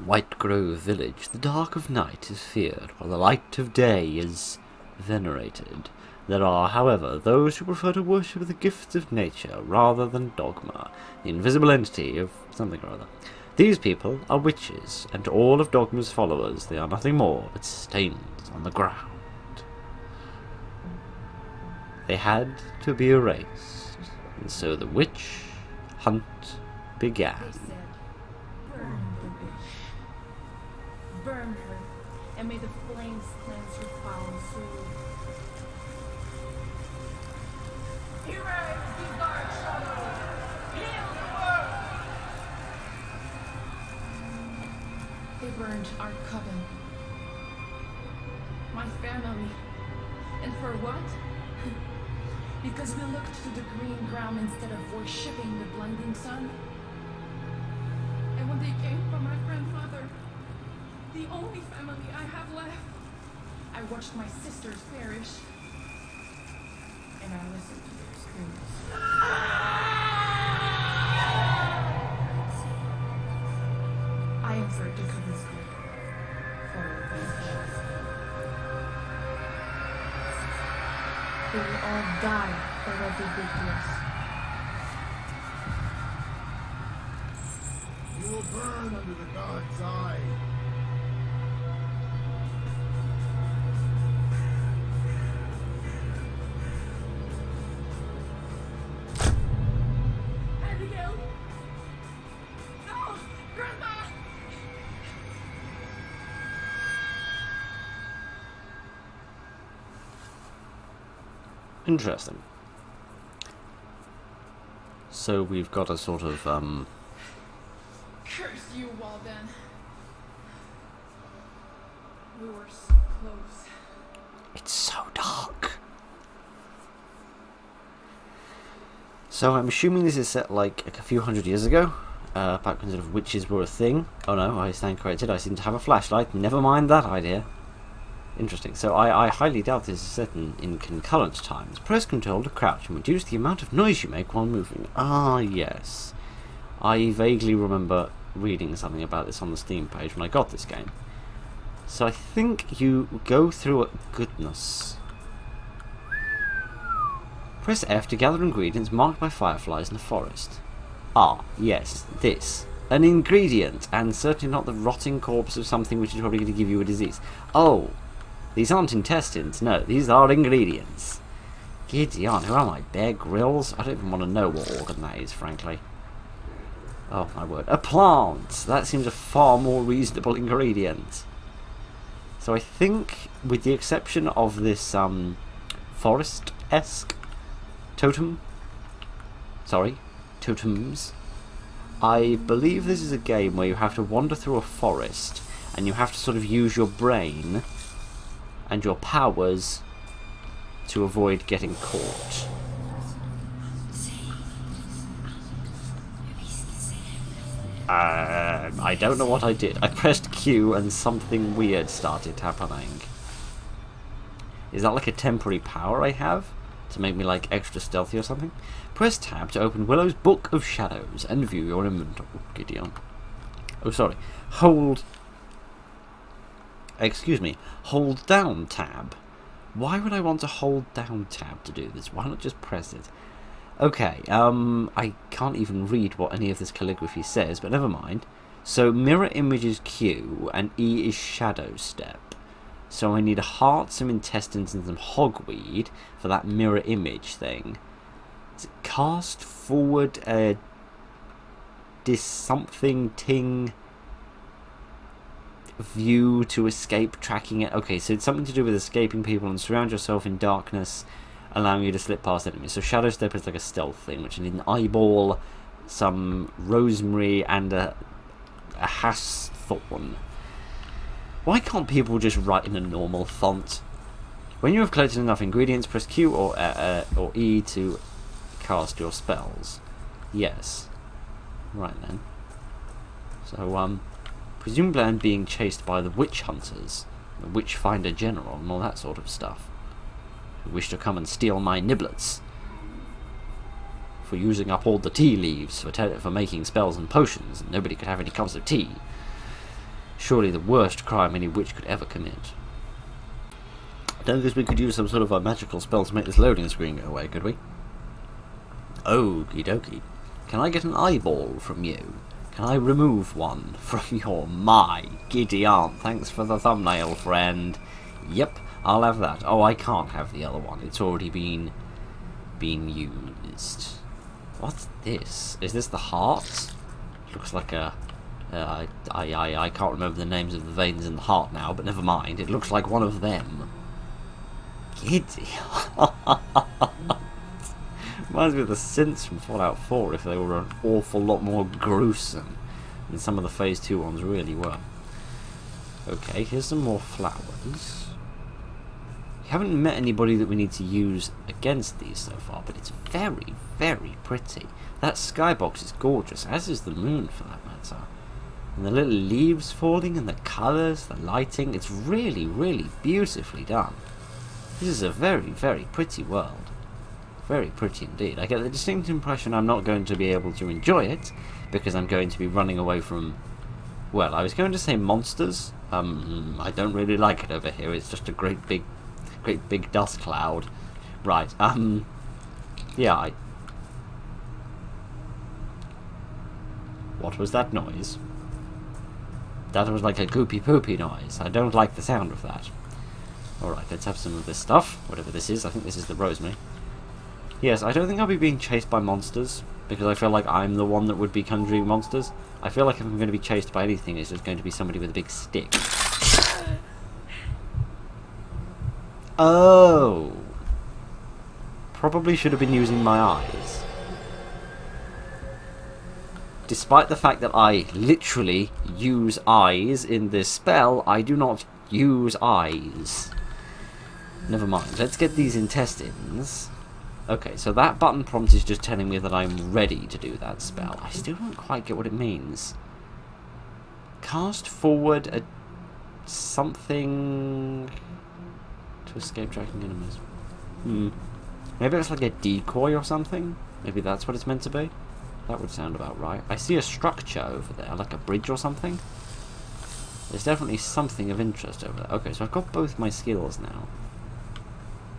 White Grove Village, the dark of night is feared, while the light of day is venerated. There are, however, those who prefer to worship the gifts of nature rather than dogma, the invisible entity of something or other. These people are witches, and to all of dogma's followers they are nothing more but stains on the ground. They had to be erased, and so the witch hunt began. They said, burn the witch. Burn her, and may the flames cleanse her foul soul. Erase the dark shadow! Heal the world! They burned our coven. My family. And for what? Because we looked to the green ground instead of worshipping the blinding sun. And when they came for my grandfather, the only family I have left, I watched my sisters perish. And I listened to their screams. I inferred the coven's good for revenge. They will all die for what they did to us. You will burn under the god's eye. Abigail! No! Grandma! Interesting. So we've got a sort of, Curse you, Walden. We were so close. it's so dark. So I'm assuming this is set like a few hundred years ago, back when sort of witches were a thing. Oh no, I stand corrected, I seem to have a flashlight, never mind that idea. Interesting. So I highly doubt this is set in concurrent times. Press Control to crouch and reduce the amount of noise you make while moving. Ah, yes. I vaguely remember reading something about this on the Steam page when I got this game. So I think you go through goodness. Press F to gather ingredients marked by fireflies in the forest. Ah, yes, this. An ingredient, and certainly not the rotting corpse of something which is probably going to give you a disease. Oh! These aren't intestines, no, these are ingredients. Gideon, who am I, Bear Grylls? I don't even want to know what organ that is, frankly. Oh, my word. A plant! That seems a far more reasonable ingredient. So I think, with the exception of this, forest-esque totems, I believe this is a game where you have to wander through a forest, and you have to sort of use your brain and your powers to avoid getting caught. I don't know what I did. I pressed Q and something weird started happening. Is that like a temporary power I have? To make me like extra stealthy or something? Press tab to open Willow's Book of Shadows and view your inventory, Gideon. Oh, sorry. Hold down tab. Why would I want to hold down tab to do this? Why not just press it? Okay, I can't even read what any of this calligraphy says, but never mind. So mirror image is Q and E is shadow step. So I need a heart, some intestines, and some hogweed for that mirror image thing. Is it cast forward a something ting view to escape tracking it? Okay, so it's something to do with escaping people and surround yourself in darkness, allowing you to slip past enemies. So shadow step is like a stealth thing, which I need an eyeball, some rosemary, and a has thorn. Why can't people just write in a normal font? When you have collected enough ingredients, press Q or E to cast your spells. Yes. Right then. So, presumably I'm being chased by the witch hunters, the witch finder general, and all that sort of stuff, who wish to come and steal my niblets for using up all the tea leaves for making spells and potions, and nobody could have any cups of tea. Surely the worst crime any witch could ever commit. I don't guess we could use some sort of a magical spell to make this loading screen go away, could we? Okie dokie. Can I get an eyeball from you? Can I remove one from your my giddy aunt? Thanks for the thumbnail, friend. Yep, I'll have that. Oh, I can't have the other one. It's already been used. What's this? Is this the heart? Looks like a... I can't remember the names of the veins in the heart now, but never mind. It looks like one of them. Giddy. Reminds me of the synths from Fallout 4 if they were an awful lot more gruesome than some of the Phase 2 ones really were. Okay, here's some more flowers. We haven't met anybody that we need to use against these so far, but it's very, very pretty. That skybox is gorgeous, as is the moon for that matter. And the little leaves falling and the colours, the lighting, it's really, really beautifully done. This is a very, very pretty world. Very pretty indeed. I get the distinct impression I'm not going to be able to enjoy it because I'm going to be running away from, well, I was going to say monsters. I don't really like it over here. It's just a great big dust cloud. Right. Yeah. What was that noise? That was like a goopy poopy noise. I don't like the sound of that. Alright, let's have some of this stuff. Whatever this is. I think this is the rosemary. Yes, I don't think I'll be being chased by monsters, because I feel like I'm the one that would be conjuring monsters. I feel like if I'm going to be chased by anything, it's just going to be somebody with a big stick. Oh! Probably should have been using my eyes. Despite the fact that I literally use eyes in this spell, I do not use eyes. Never mind, let's get these intestines. Okay, so that button prompt is just telling me that I'm ready to do that spell. I still don't quite get what it means. Cast forward a something to escape tracking enemies. Maybe it's like a decoy or something? Maybe that's what it's meant to be? That would sound about right. I see a structure over there, like a bridge or something. There's definitely something of interest over there. Okay, so I've got both my skills now.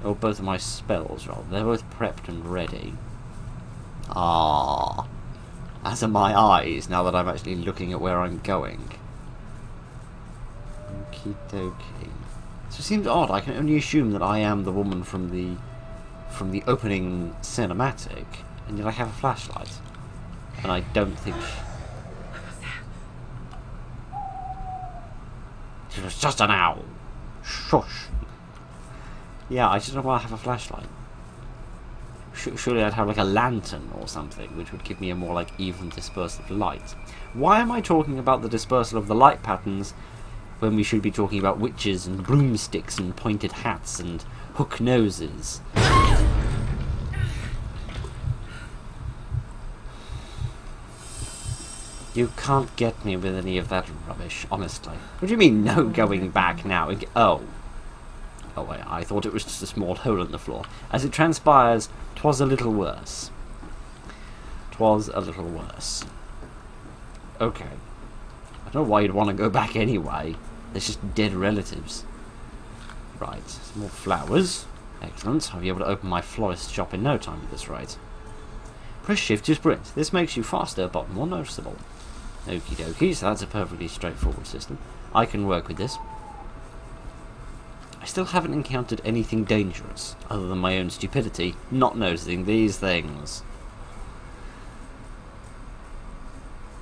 Or both of my spells, rather. They're both prepped and ready. Ah, as are my eyes, now that I'm actually looking at where I'm going. Okie dokie. So it seems odd. I can only assume that I am the woman from the opening cinematic, and yet I have a flashlight. And I don't think she was just an owl. Shush. Yeah, I just don't want to have a flashlight. Surely I'd have like a lantern or something, which would give me a more like even dispersal of light. Why am I talking about the dispersal of the light patterns when we should be talking about witches and broomsticks and pointed hats and hook noses? You can't get me with any of that rubbish, honestly. What do you mean, no going back now? Oh, wait, I thought it was just a small hole in the floor. As it transpires, 'twas a little worse. 'Twas a little worse. Okay. I don't know why you'd want to go back anyway. There's just dead relatives. Right, some more flowers. Excellent. I'll be able to open my florist shop in no time at this rate. Press shift to sprint. This makes you faster but more noticeable. Okie dokie, so that's a perfectly straightforward system. I can work with this. I still haven't encountered anything dangerous, other than my own stupidity, not noticing these things.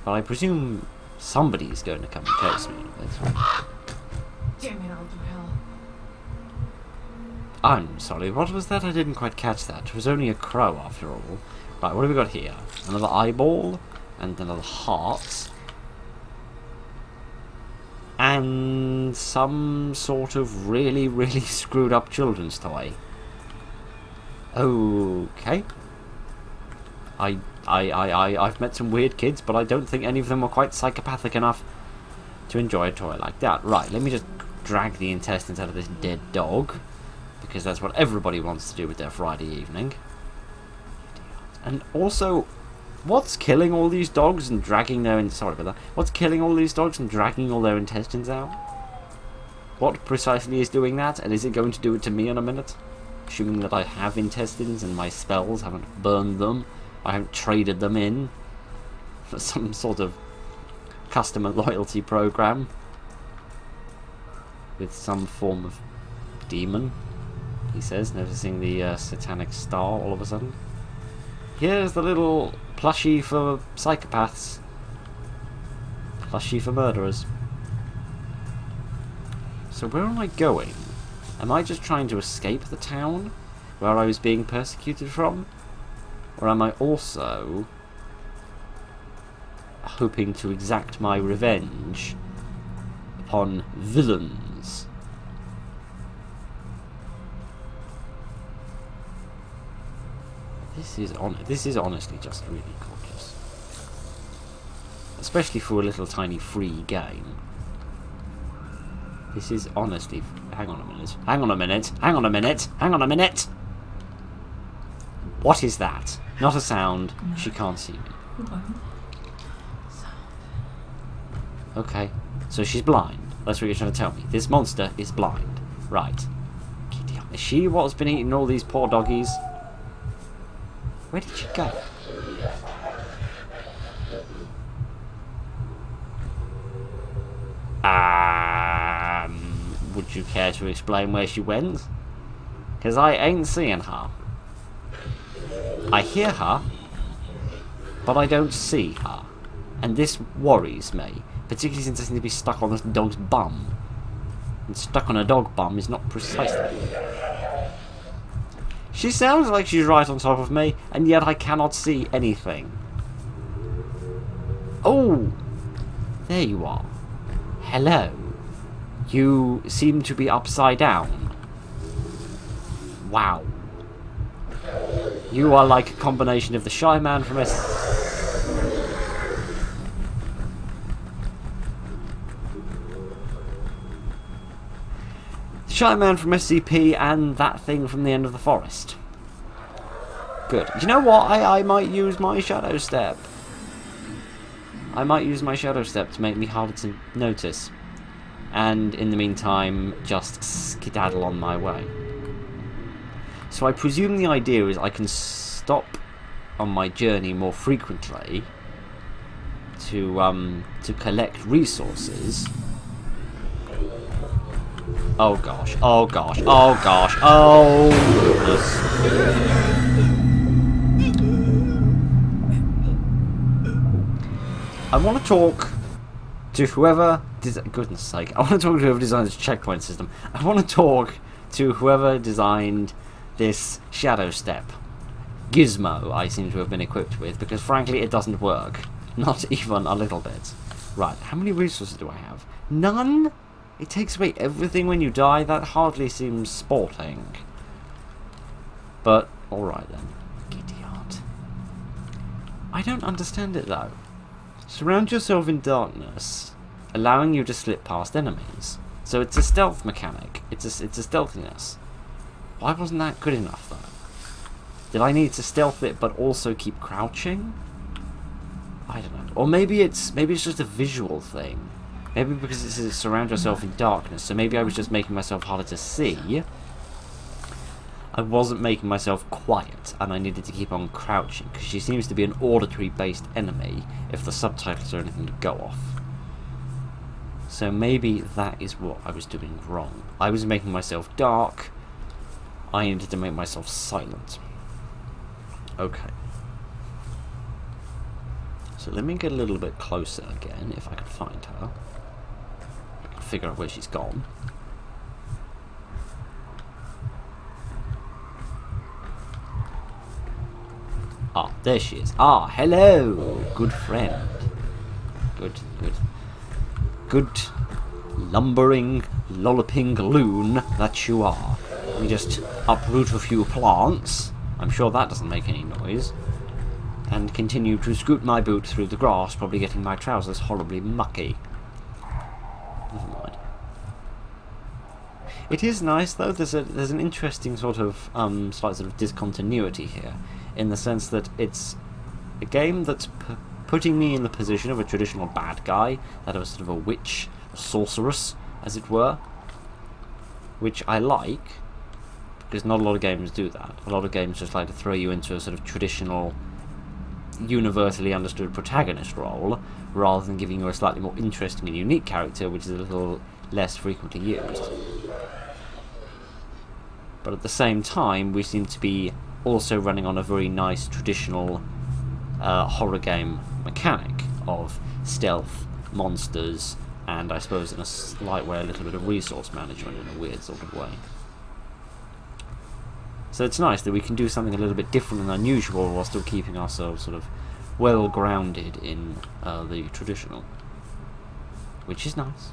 But I presume somebody's going to come and chase me. Damn it, I'll do hell. I'm sorry, what was that? I didn't quite catch that. It was only a crow after all. Right, what have we got here? Another eyeball, and another heart. And some sort of really, really screwed up children's toy. Okay. I've met some weird kids, but I don't think any of them were quite psychopathic enough to enjoy a toy like that. Right, let me just drag the intestines out of this dead dog, because that's what everybody wants to do with their Friday evening. And also, What's killing all these dogs and dragging their... Sorry about that. What's killing all these dogs and dragging all their intestines out? What precisely is doing that? And is it going to do it to me in a minute? Assuming that I have intestines and my spells haven't burned them. I haven't traded them in for some sort of customer loyalty program with some form of demon, he says, noticing the satanic star all of a sudden. Here's the little plushie for psychopaths. Plushie for murderers. So where am I going? Am I just trying to escape the town where I was being persecuted from? Or am I also hoping to exact my revenge upon villains? This is honestly just really gorgeous. Especially for a little tiny free game. This is honestly... Hang on a minute. Hang on a minute. Hang on a minute. Hang on a minute. What is that? Not a sound. No. She can't see me. One sound. Okay. So she's blind. That's what you're trying to tell me. This monster is blind. Right. Gideon. Is she what's been eating all these poor doggies? Where did she go? Would you care to explain where she went? Because I ain't seeing her. I hear her, but I don't see her. And this worries me, particularly since I seem to be stuck on this dog's bum. And stuck on a dog bum is not precisely... She sounds like she's right on top of me, and yet I cannot see anything. Oh! There you are. Hello. You seem to be upside down. Wow. You are like a combination of the Shy Man from Shy Man from SCP and that thing from the end of the forest. Good. Do you know what? I might use my Shadow Step. I might use my Shadow Step to make me harder to notice. And in the meantime, just skedaddle on my way. So I presume the idea is I can stop on my journey more frequently to collect resources. Oh gosh, oh gosh, oh gosh, oh goodness. I want to talk to whoever... Goodness sake, I want to talk to whoever designed this checkpoint system. I want to talk to whoever designed this Shadow Step gizmo I seem to have been equipped with, because frankly it doesn't work. Not even a little bit. Right, how many resources do I have? None? It takes away everything when you die? That hardly seems sporting. But, alright then. Giddy heart. I don't understand it though. Surround yourself in darkness, allowing you to slip past enemies. So it's a stealth mechanic. It's a stealthiness. Why wasn't that good enough though? Did I need to stealth it but also keep crouching? I don't know. Or maybe it's just a visual thing. Maybe because it says surround yourself in darkness, so maybe I was just making myself harder to see. I wasn't making myself quiet, and I needed to keep on crouching, because she seems to be an auditory-based enemy, if the subtitles are anything to go off. So maybe that is what I was doing wrong. I was making myself dark, I needed to make myself silent. Okay. So let me get a little bit closer again, if I can find her. I can figure out where she's gone. Ah, there she is. Ah, hello, good friend. Good lumbering, lolloping loon that you are. Let me just uproot a few plants. I'm sure that doesn't make any noise. And continue to scoot my boot through the grass, probably getting my trousers horribly mucky. Never mind. It is nice though. There's an interesting sort of slight sort of discontinuity here, in the sense that it's a game that's putting me in the position of a traditional bad guy, that of a sort of a witch, a sorceress, as it were, which I like, because not a lot of games do that. A lot of games just like to throw you into a sort of traditional, universally understood protagonist role, rather than giving you a slightly more interesting and unique character, which is a little less frequently used. But at the same time, we seem to be also running on a very nice traditional horror game mechanic of stealth, monsters, and I suppose in a slight way a little bit of resource management in a weird sort of way. So it's nice that we can do something a little bit different and unusual while still keeping ourselves sort of well grounded in the traditional, which is nice.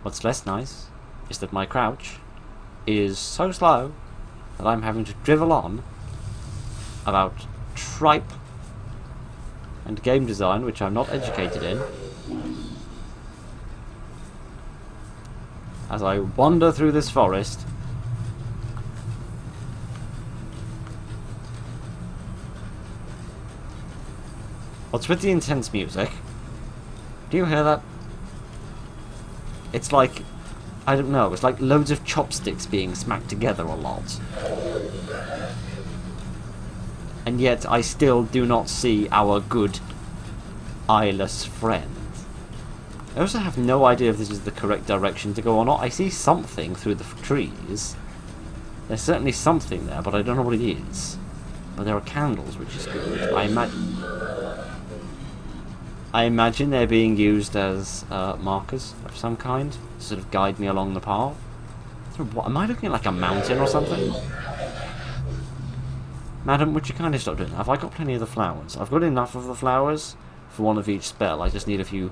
What's less nice is that my crouch is so slow that I'm having to drivel on about tripe and game design, which I'm not educated in, as I wander through this forest. What's with the intense music? Do you hear that? It's like, I don't know, it's like loads of chopsticks being smacked together a lot. And yet I still do not see our good eyeless friend. I also have no idea if this is the correct direction to go or not. I see something through the trees. There's certainly something there, but I don't know what it is. But there are candles, which is good. I imagine they're being used as markers of some kind to sort of guide me along the path. What, am I looking at like a mountain or something? Madam, would you kindly stop doing that? Have I got plenty of the flowers? I've got enough of the flowers for one of each spell. I just need a few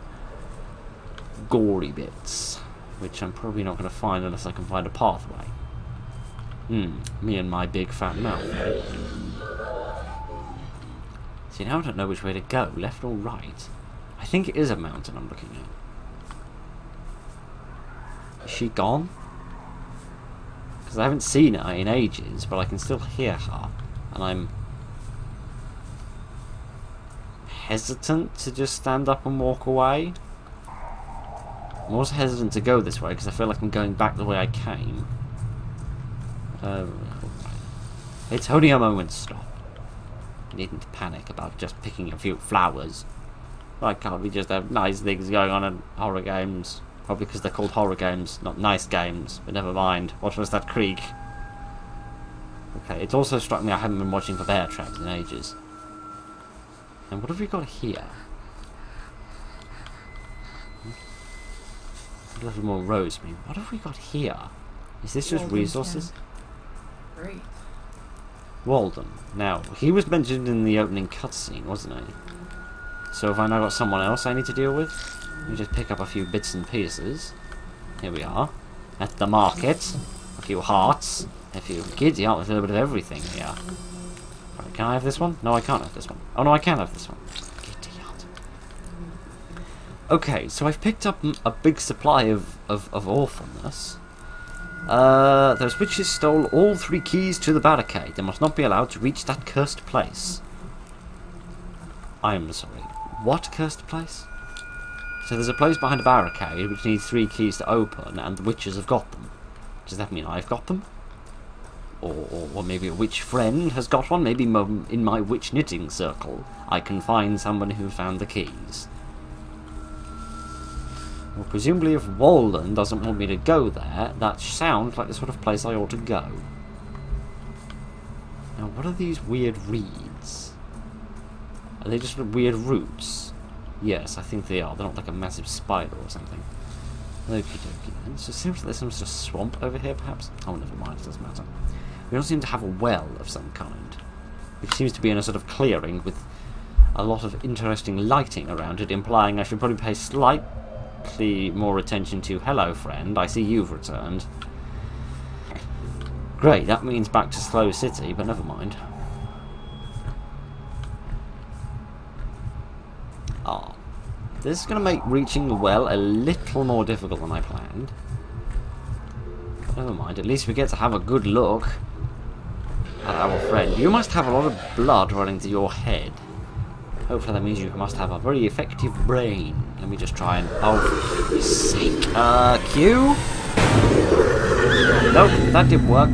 gory bits, which I'm probably not going to find unless I can find a pathway. Me and my big fat mouth. See, now I don't know which way to go, left or right. I think it is a mountain I'm looking at. Is she gone? Because I haven't seen her in ages, but I can still hear her. And I'm hesitant to just stand up and walk away. I'm also hesitant to go this way because I feel like I'm going back the way I came. It's only a moment, stop. You needn't panic about just picking a few flowers. Why can't we just have nice things going on in horror games? Probably because they're called horror games, not nice games. But never mind. What was that creak? Okay, it's also struck me I haven't been watching for bear traps in ages. And what have we got here? A little more rosemary. What have we got here? Is this just resources? Great. Walden. Now, he was mentioned in the opening cutscene, wasn't he? So have I now got someone else I need to deal with? Let me just pick up a few bits and pieces. Here we are. At the market. A few hearts. A few giddy up with a little bit of everything here. Right, can I have this one? No, I can't have this one. Oh no, I can have this one. Giddy up. Okay, so I've picked up a big supply of awfulness. Those witches stole all 3 keys to the barricade. They must not be allowed to reach that cursed place. I am sorry. What cursed place? So there's a place behind a barricade which needs 3 keys to open, and the witches have got them. Does that mean I've got them? Or maybe a witch friend has got one? Maybe in my witch knitting circle I can find someone who found the keys. Well, presumably if Walden doesn't want me to go there, that sounds like the sort of place I ought to go. Now, what are these weird reeds? Are they just weird roots? Yes, I think they are. They're not like a massive spider or something. Okie dokie then. So it seems like there's some sort of swamp over here, perhaps? Oh, never mind, it doesn't matter. We don't seem to have a well of some kind, which seems to be in a sort of clearing with a lot of interesting lighting around it, implying I should probably pay slightly more attention to... Hello, friend. I see you've returned. Great, that means back to Slow City, but never mind. Ah, this is going to make reaching the well a little more difficult than I planned. But never mind, at least we get to have a good look. at our friend. You must have a lot of blood running to your head. Hopefully that means you must have a very effective brain. Let me just try and... Oh, for goodness sake. Q? Nope, that didn't work.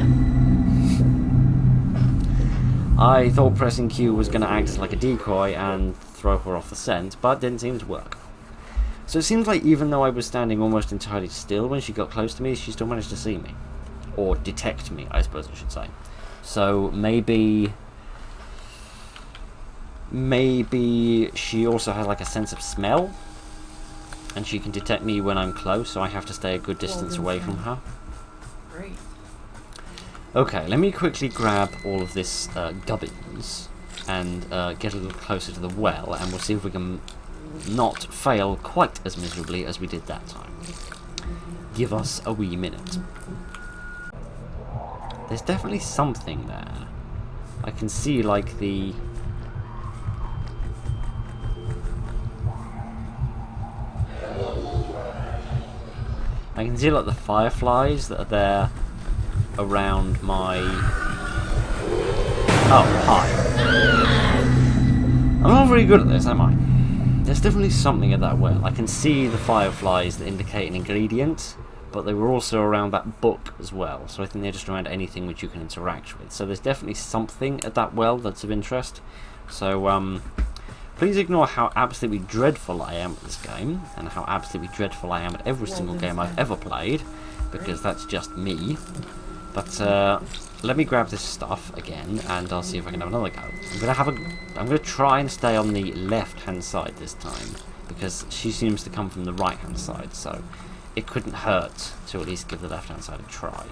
I thought pressing Q was going to act as like a decoy and throw her off the scent, but didn't seem to work. So it seems like even though I was standing almost entirely still when she got close to me, she still managed to see me. Or detect me, I suppose I should say. So maybe she also has like a sense of smell, and she can detect me when I'm close, so I have to stay a good distance away from her. Great. Okay, let me quickly grab all of this gubbins and get a little closer to the well, and we'll see if we can not fail quite as miserably as we did that time. Give us a wee minute. There's definitely something there. I can see like the... I can see like the fireflies that are there around my... Oh, hi. I'm not very good at this, am I? There's definitely something at that well. I can see the fireflies that indicate an ingredient, but they were also around that book as well, so I think they're just around anything which you can interact with. So there's definitely something at that well that's of interest. So, please ignore how absolutely dreadful I am at this game, and how absolutely dreadful I am at every single game I've ever played, because that's just me. But let me grab this stuff again, and I'll see if I can have another go. I'm gonna try and stay on the left-hand side this time, because she seems to come from the right-hand side, so it couldn't hurt to at least give the left-hand side a try.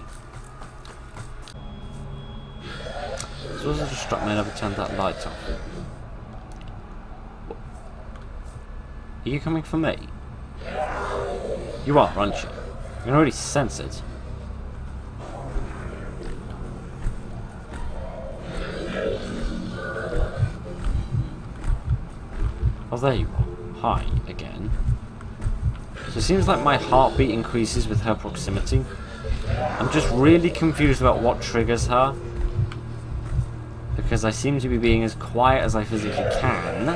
So as I just struck me, I never turned that light off. Are you coming for me? You are, aren't you? You can already sense it. Oh, there you are. Hi, again. So it seems like my heartbeat increases with her proximity. I'm just really confused about what triggers her, because I seem to be being as quiet as I physically can,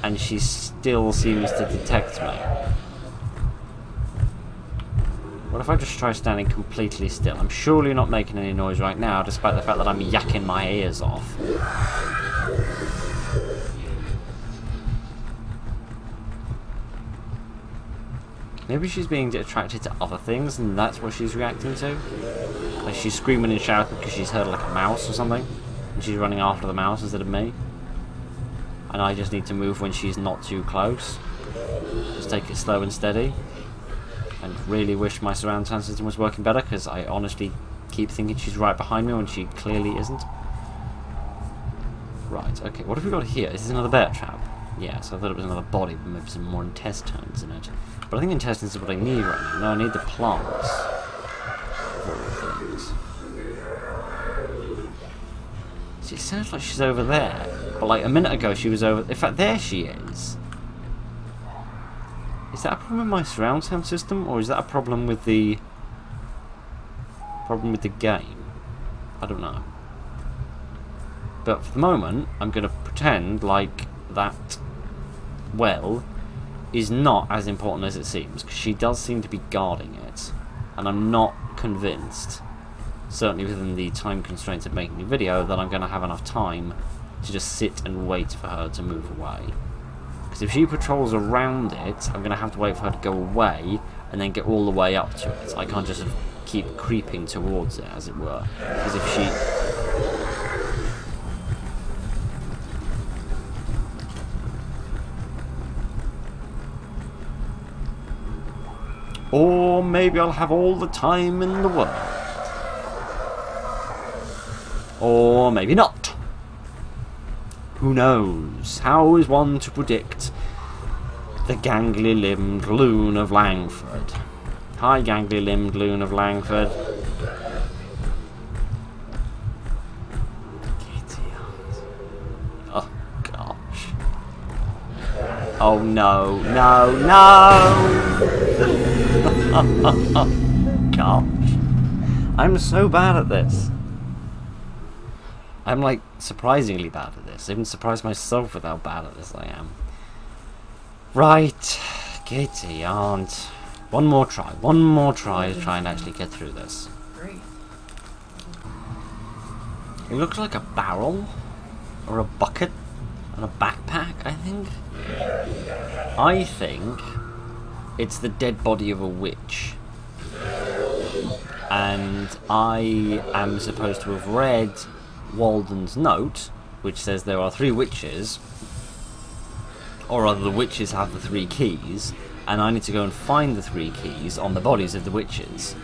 and she still seems to detect me. What if I just try standing completely still? I'm surely not making any noise right now, despite the fact that I'm yakking my ears off. Maybe she's being attracted to other things, and that's what she's reacting to. Like she's screaming and shouting because she's heard like a mouse or something, and she's running after the mouse instead of me. And I just need to move when she's not too close. Just take it slow and steady. And really wish my surround sound system was working better, because I honestly keep thinking she's right behind me when she clearly isn't. Right, okay, what have we got here? Is this another bear trap? Yeah, so I thought it was another body with maybe some more intestines in it. But I think intestines is what I need right now. No, I need the plants. Of all things. See, it sounds like she's over there. But like a minute ago she was over... In fact, there she is. Is that a problem with my surround sound system? Or is that a problem with the... game? I don't know. But for the moment, I'm going to pretend like that well is not as important as it seems, because she does seem to be guarding it, and I'm not convinced, certainly within the time constraints of making the video, that I'm going to have enough time to just sit and wait for her to move away. Because if she patrols around it, I'm going to have to wait for her to go away and then get all the way up to it. I can't just sort of keep creeping towards it, as it were, because if she... Or maybe I'll have all the time in the world. Or maybe not. Who knows? How is one to predict the gangly-limbed loon of Langford? Hi, gangly-limbed loon of Langford. Oh, gosh. Oh, no, no, no! Gosh. I'm so bad at this. I'm like surprisingly bad at this. I even surprised myself with how bad at this I am. Right, Katie, Aunt. One more try to try and actually get through this. Great. It looks like a barrel or a bucket and a backpack, I think. I think it's the dead body of a witch. And I am supposed to have read Walden's note, which says there are 3 witches, or rather the witches have the 3 keys, and I need to go and find the 3 keys on the bodies of the witches.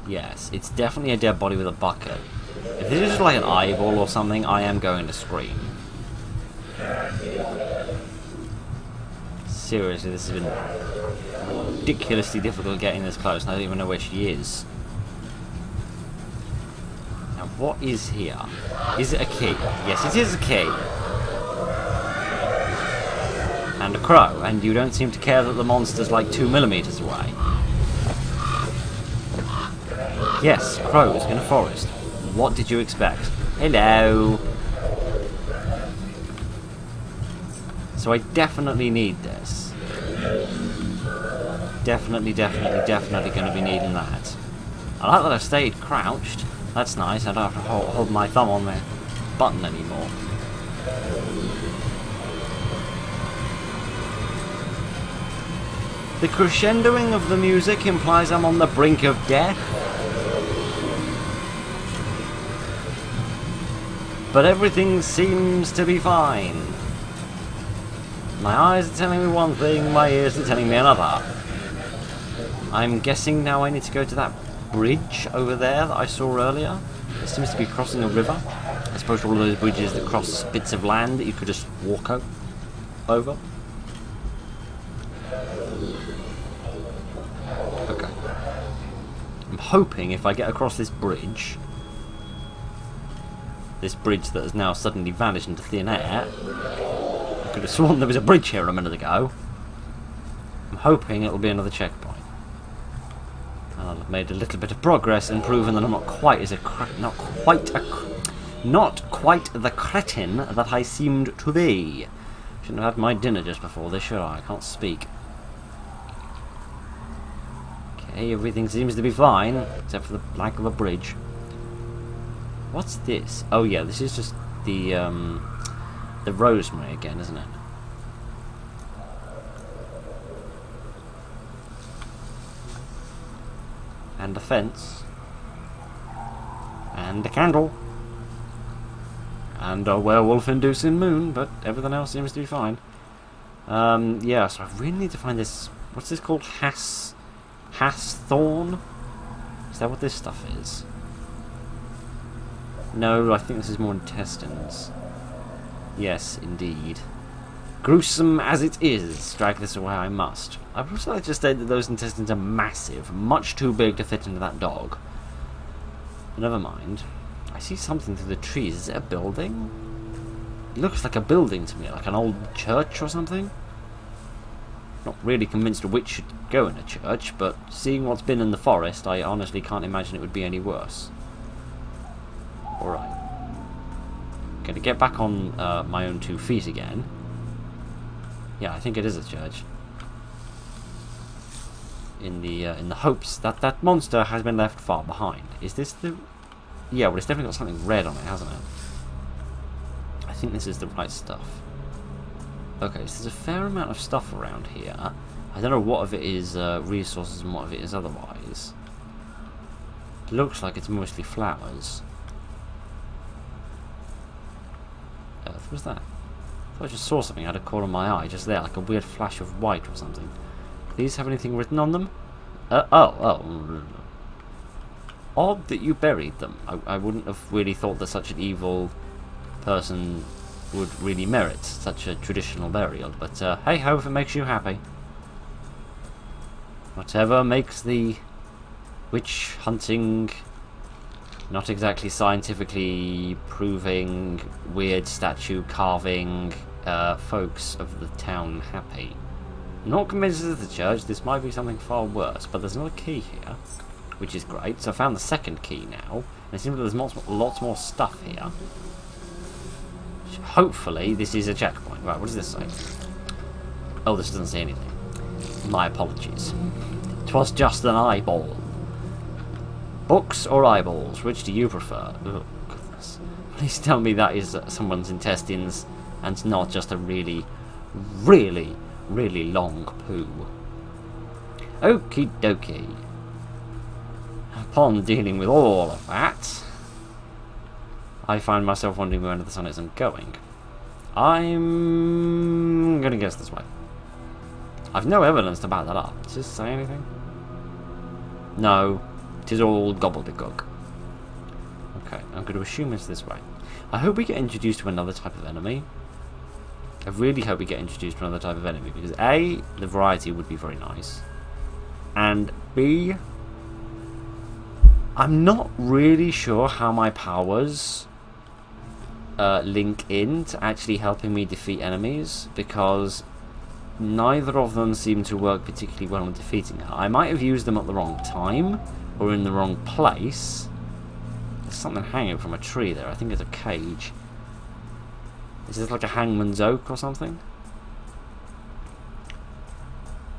Yes, it's definitely a dead body with a bucket. If this is just like an eyeball or something, I am going to scream. Seriously, this has been ridiculously difficult getting this close, and I don't even know where she is. Now, what is here? Is it a key? Yes, it is a key. And a crow, and you don't seem to care that the monster's like 2 millimeters away. Yes, crows in a forest. What did you expect? Hello! So I definitely need this. Definitely going to be needing that. I like that I've stayed crouched. That's nice, I don't have to hold my thumb on the button anymore. The crescendoing of the music implies I'm on the brink of death. But everything seems to be fine. My eyes are telling me one thing, my ears are telling me another. I'm guessing now I need to go to that bridge over there that I saw earlier. It seems to be crossing a river. I suppose all of those bridges that cross bits of land that you could just walk over. Okay. I'm hoping if I get across this bridge that has now suddenly vanished into thin air. I could have sworn there was a bridge here a minute ago. I'm hoping it'll be another checkpoint. And I'll have made a little bit of progress and proven that I'm not quite the cretin that I seemed to be. Shouldn't have had my dinner just before this, should I? I can't speak. Okay, everything seems to be fine, except for the lack of a bridge. What's this? Oh yeah, this is just the rosemary again, isn't it? And a fence. And a candle. And a werewolf-inducing moon, but everything else seems to be fine. Yeah, so I really need to find this... What's this called? Thorn? Is that what this stuff is? No, I think this is more intestines. Yes, indeed. Gruesome as it is, drag this away I must. I would also like to state that those intestines are massive, much too big to fit into that dog. Never mind. I see something through the trees. Is it a building? It looks like a building to me, like an old church or something. Not really convinced a witch should go in a church, but seeing what's been in the forest, I honestly can't imagine it would be any worse. Alright. Gonna get back on my own 2 feet again. Yeah, I think it is a church. In the hopes that that monster has been left far behind. Is this the... Yeah, well, it's definitely got something red on it, hasn't it? I think this is the right stuff. Okay, so there's a fair amount of stuff around here. I don't know what of it is resources and what of it is otherwise. It looks like it's mostly flowers. Earth was that? I thought I just saw something out of the corner of my eye just there, like a weird flash of white or something. Do these have anything written on them? Oh. Odd that you buried them. I wouldn't have really thought that such an evil person would really merit such a traditional burial, but hey ho, if it makes you happy. Whatever makes the witch hunting, not exactly scientifically proving, weird statue carving folks of the town happy. Not convinced this is the church, this might be something far worse, but there's another key here. which is great. So I found the second key now, and it seems like there's lots more stuff here. Hopefully this is a checkpoint. Right, what does this say? Oh, this doesn't say anything. My apologies. 'Twas just an eyeball. Books or eyeballs, which do you prefer? Oh, goodness. Please tell me that is someone's intestines and not just a really, really, really long poo. Okie dokie. Upon dealing with all of that, I find myself wondering where under the sun isn't going. I'm gonna guess this way. I've no evidence to back that up. Does this say anything? No. It is all gobbledygook. Okay, I'm going to assume it's this way. I hope we get introduced to another type of enemy. I really hope we get introduced to another type of enemy, because A, the variety would be very nice, and B, I'm not really sure how my powers link in to actually helping me defeat enemies, because neither of them seem to work particularly well in defeating her. I might have used them at the wrong time, or in the wrong place. There's something hanging from a tree there. I think it's a cage. Is this like a hangman's oak or something?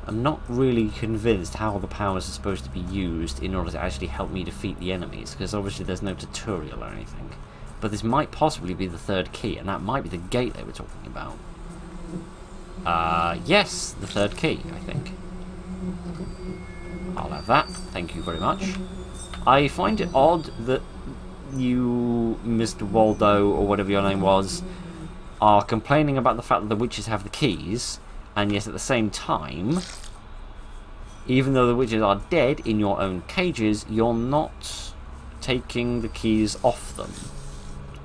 I'm not really convinced how the powers are supposed to be used in order to actually help me defeat the enemies, because obviously there's no tutorial or anything. But this might possibly be the third key, and that might be the gate they were talking about. Yes, the third key, I think. I'll have that. Thank you very much. I find it odd that you, Mr. Waldo, or whatever your name was, are complaining about the fact that the witches have the keys, and yet at the same time, even though the witches are dead in your own cages, you're not taking the keys off them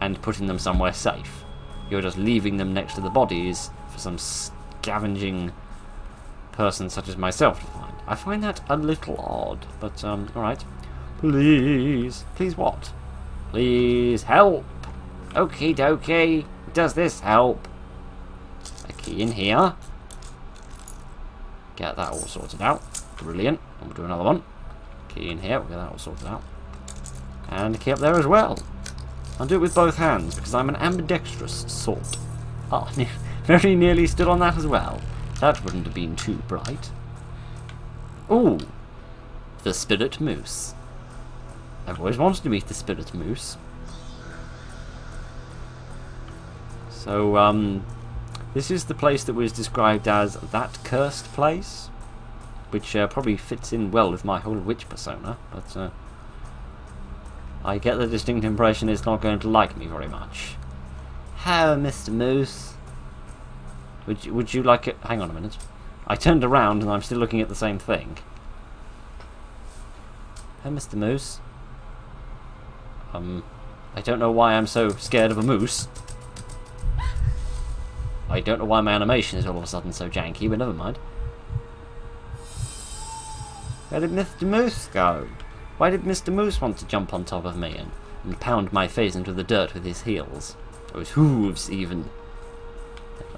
and putting them somewhere safe. You're just leaving them next to the bodies for some scavenging person such as myself to find. I find that a little odd, but alright. Please. Please what? Please help. Okie dokie. Does this help? A key in here. Get that all sorted out. Brilliant. And we'll do another one. Key in here. We'll get that all sorted out. And a key up there as well. I'll do it with both hands because I'm an ambidextrous sort. Ah, very nearly stood on that as well. That wouldn't have been too bright. Ooh, the spirit moose. I've always wanted to meet the spirit moose. So, this is the place that was described as that cursed place, which probably fits in well with my whole witch persona, but I get the distinct impression it's not going to like me very much. Hello, Mr. Moose. Would you like it? Hang on a minute. I turned around and I'm still looking at the same thing. Hey, Mr. Moose. I don't know why I'm so scared of a moose. I don't know why my animation is all of a sudden so janky, but never mind. Where did Mr. Moose go? Why did Mr. Moose want to jump on top of me and pound my face into the dirt with his heels? Or his hooves, even.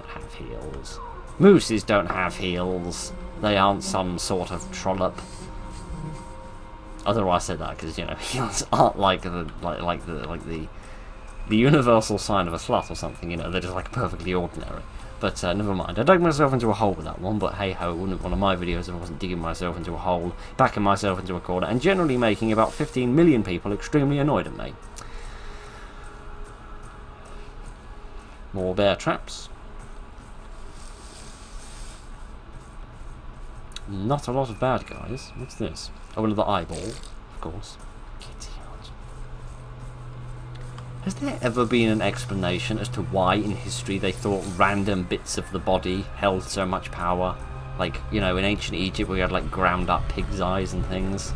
Have heels. Mooses don't have heels. They aren't some sort of trollop. Otherwise, I said that because heels aren't like the universal sign of a slut or something. They're just like perfectly ordinary. But never mind. I dug myself into a hole with that one. But hey ho, it wouldn't have one of my videos if I wasn't digging myself into a hole, backing myself into a corner, and generally making about 15 million people extremely annoyed at me. More bear traps. Not a lot of bad guys. What's this? Oh, another eyeball, of course. Kitty out. Has there ever been an explanation as to why in history they thought random bits of the body held so much power? Like, in ancient Egypt we had like ground up pig's eyes and things.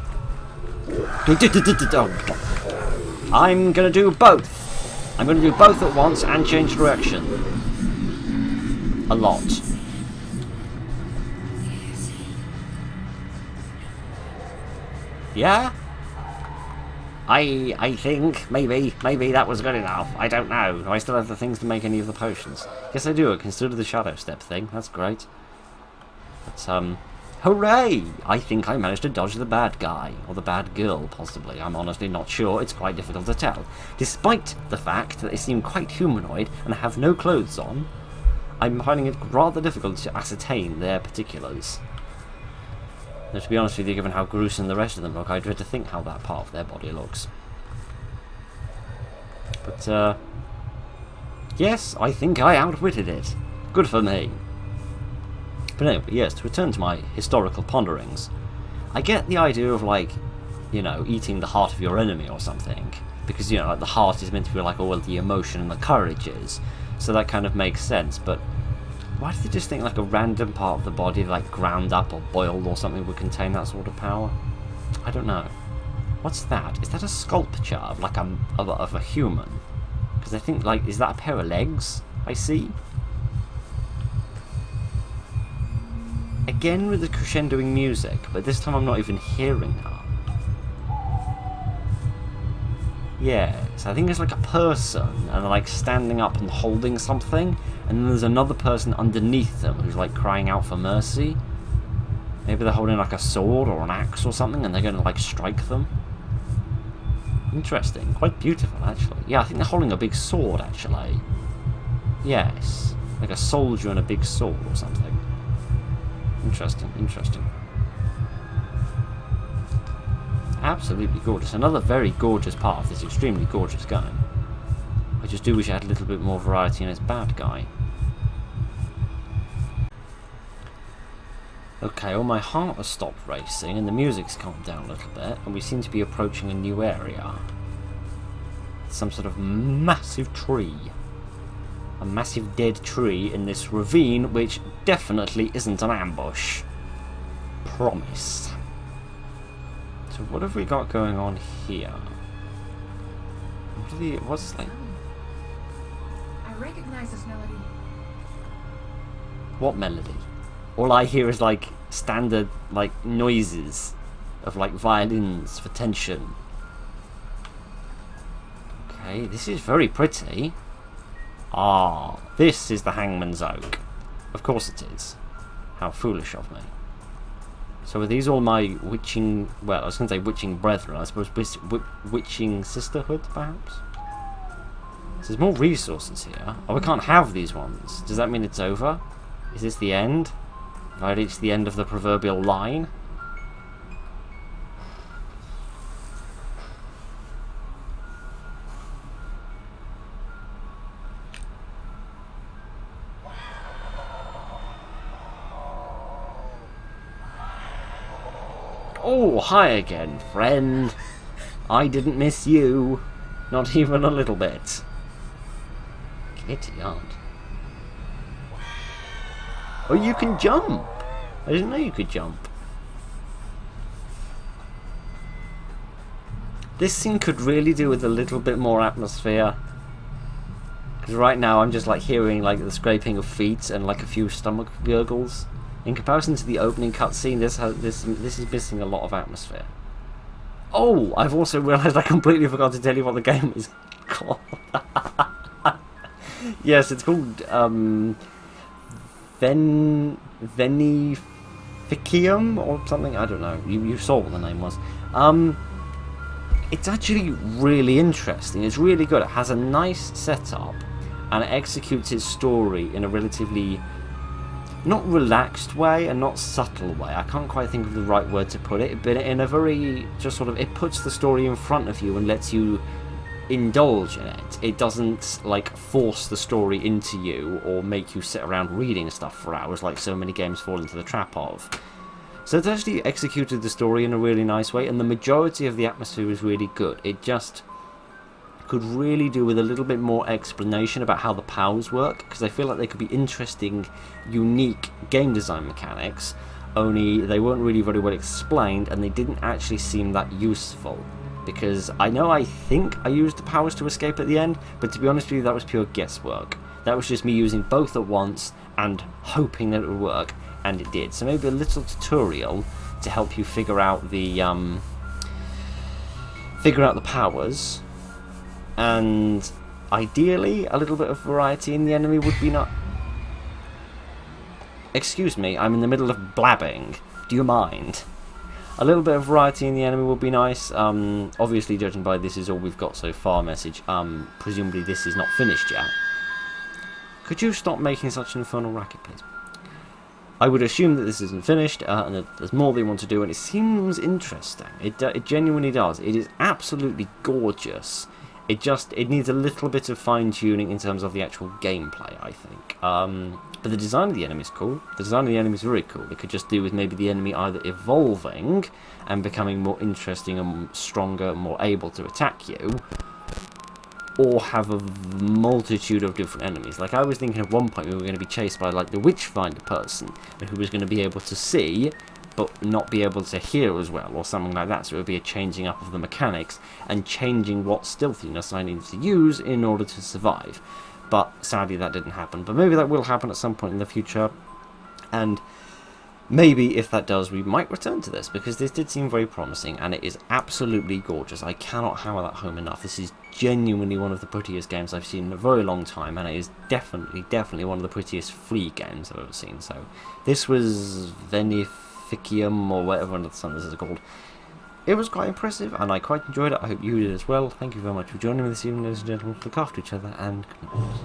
I'm gonna do both. I'm gonna do both at once and change direction. A lot. Yeah? I think maybe that was good enough. I don't know. Do I still have the things to make any of the potions? Yes, I do. I consider the shadow step thing. That's great. But Hooray! I think I managed to dodge the bad guy, or the bad girl, possibly. I'm honestly not sure. It's quite difficult to tell. Despite the fact that they seem quite humanoid and have no clothes on, I'm finding it rather difficult to ascertain their particulars. Now, to be honest with you, given how gruesome the rest of them look, I dread to think how that part of their body looks. But, yes, I think I outwitted it. Good for me. But anyway, yes, to return to my historical ponderings, I get the idea of, like, you know, eating the heart of your enemy or something. Because, you know, like, the heart is meant to be like all the emotion and the courage is. So that kind of makes sense, but why do they just think like a random part of the body, like ground up or boiled or something, would contain that sort of power? I don't know. What's that? Is that a sculpture of like of a human? Because I think, like, is that a pair of legs I see? Again with the crescendoing music, but this time I'm not even hearing her. Yes, I think it's like a person, and they're like standing up and holding something, and then there's another person underneath them who's like crying out for mercy. Maybe they're holding like a sword or an axe or something, and they're going to like strike them. Interesting, quite beautiful actually. Yeah, I think they're holding a big sword actually. Yes, like a soldier and a big sword or something. Interesting, interesting. Absolutely gorgeous. Another very gorgeous part of this extremely gorgeous game. I just do wish I had a little bit more variety in its bad guy. Okay, well, my heart has stopped racing and the music's calmed down a little bit, and we seem to be approaching a new area. Some sort of massive tree. A massive dead tree in this ravine, which definitely isn't an ambush. Promise. So what have we got going on here? What's like... I recognize this melody. What melody? All I hear is like standard like noises of like violins for tension. Okay, this is very pretty. Ah, this is the Hangman's Oak. Of course it is. How foolish of me. So are these all my witching... Well, I was going to say witching brethren. I suppose witching sisterhood, perhaps? So there's more resources here. Oh, we can't have these ones. Does that mean it's over? Is this the end? Have I reached the end of the proverbial line? Oh, hi again, friend. I didn't miss you. Not even a little bit. Kitty aunt. Oh, you can jump. I didn't know you could jump. This scene could really do with a little bit more atmosphere. Because right now I'm just like hearing like the scraping of feet and like a few stomach gurgles. In comparison to the opening cutscene, this is missing a lot of atmosphere. Oh, I've also realised I completely forgot to tell you what the game is called. Yes, it's called Veneficium or something. I don't know. You saw what the name was. It's actually really interesting. It's really good. It has a nice setup, and it executes its story in a relatively not relaxed way and not subtle way. I can't quite think of the right word to put it, but in a very just sort of, it puts the story in front of you and lets you indulge in it. It doesn't like force the story into you or make you sit around reading stuff for hours like so many games fall into the trap of. So it's actually executed the story in a really nice way, and the majority of the atmosphere is really good. It just could really do with a little bit more explanation about how the powers work, because I feel like they could be interesting, unique game design mechanics, only they weren't really very well explained and they didn't actually seem that useful. Because I think I used the powers to escape at the end, but to be honest with you, that was pure guesswork. That was just me using both at once and hoping that it would work, and it did. So maybe a little tutorial to help you figure out the powers. And ideally, a little bit of variety in the enemy would be not. Excuse me, I'm in the middle of blabbing. Do you mind? A little bit of variety in the enemy will be nice. Obviously, judging by this is all we've got so far message, presumably this is not finished yet. Could you stop making such an infernal racket, please? I would assume that this isn't finished, and that there's more they want to do, and it seems interesting. It genuinely does. It is absolutely gorgeous. It needs a little bit of fine-tuning in terms of the actual gameplay, I think. But the design of the enemy is cool. The design of the enemy is very cool. It could just do with maybe the enemy either evolving and becoming more interesting and stronger, more able to attack you, or have a multitude of different enemies. Like, I was thinking at one point we were going to be chased by, like, the Witchfinder person, who was going to be able to see, but not be able to hear as well, or something like that. So it would be a changing up of the mechanics, and changing what stealthiness I need to use in order to survive. But sadly that didn't happen. But maybe that will happen at some point in the future, and maybe if that does, we might return to this, because this did seem very promising, and it is absolutely gorgeous. I cannot hammer that home enough. This is genuinely one of the prettiest games I've seen in a very long time, and it is definitely one of the prettiest free games I've ever seen. So this was Veneficium, or whatever this is called. It was quite impressive, and I quite enjoyed it. I hope you did as well. Thank you very much for joining me this evening, ladies and gentlemen. Look after each other, and good night.